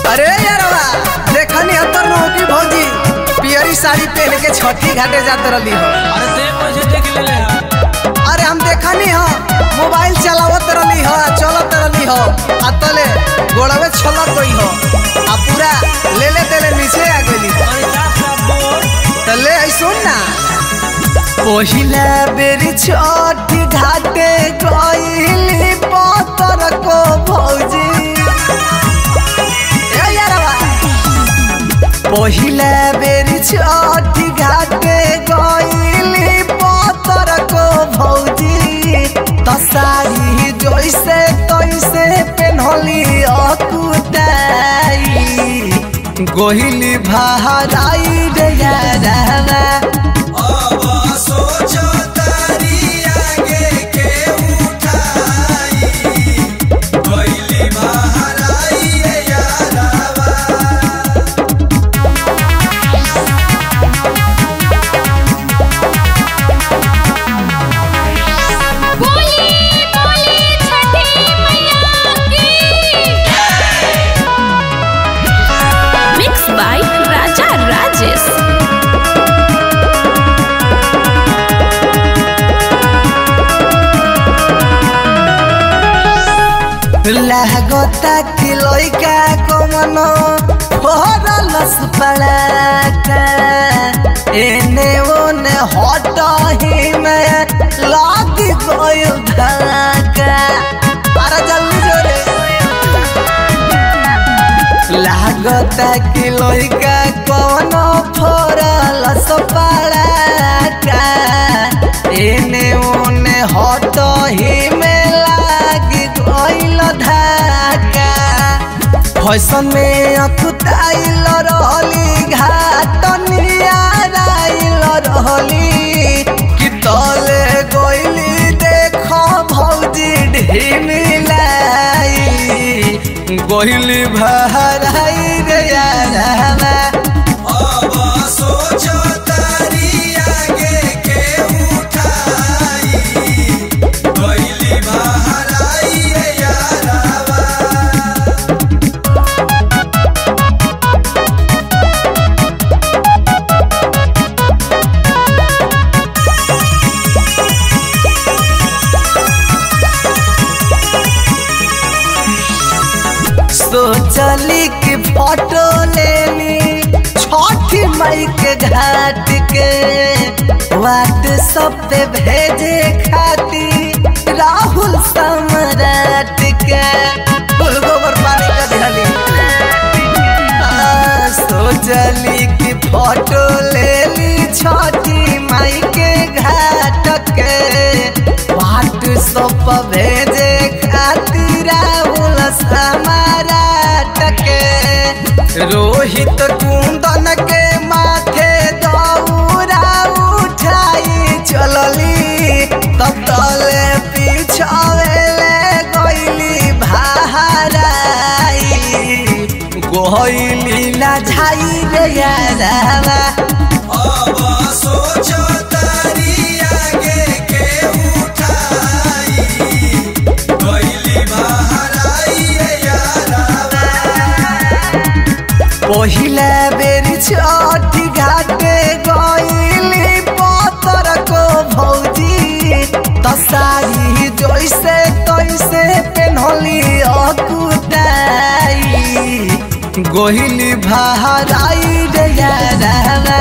अरे यारवा देखनी हतर नौकी भौजी पियरी साड़ी पहन के छठी घाटे जाते रही हो। अरे देख देख ले अरे हम देखनी हो मोबाइल चलावत रही हो चलत रही हो अतले गोड़वे छलक गई हो आ पूरा ले देले नीचे आ गई। तले सुन ना पहिला बेरी छठी घाटे गईली पतर को भौजी पहिला बेरी छठी घाटे गईली पतर को भौजी तसारी जैसे तैसे पेन्हली अकुटाई गईली भाराई रे यारवा लागता कि लइका कमनो फरलस पड़ाका एने ओने हटही में लाग गइल धक्का। अरे जल्दी जोरे लागता कि लइका कमनो फरलस पड़ाका एने ओने हटही में फैशन में अकुताइल रहली घाटनिया रहली कि तले गईली देख भौजी ढिमिलाई गईली भराई रे यारवा सोचली कि फोटो लेनी छठी मई के घाट के व्हाट्सएप पे भेजे खातिर राहुल सम्राट के गोबर पानी का ढाली। सोचली कि फोटो लेनी छठी मई के घाट के व्हाट्सएप पे भेजे खातिर राहुल सम्राट रोहित कुंदन के माथे दौरा उठाई चलली तब तले पीछावेले गईली भाराई गईली ना झाई रे यारवा पहिला बेरी छठी घाटे गईली पतर को भौजी तसारी जैसे तैसे पेन्हली अकुटाई गईली भाराई रे यारवा।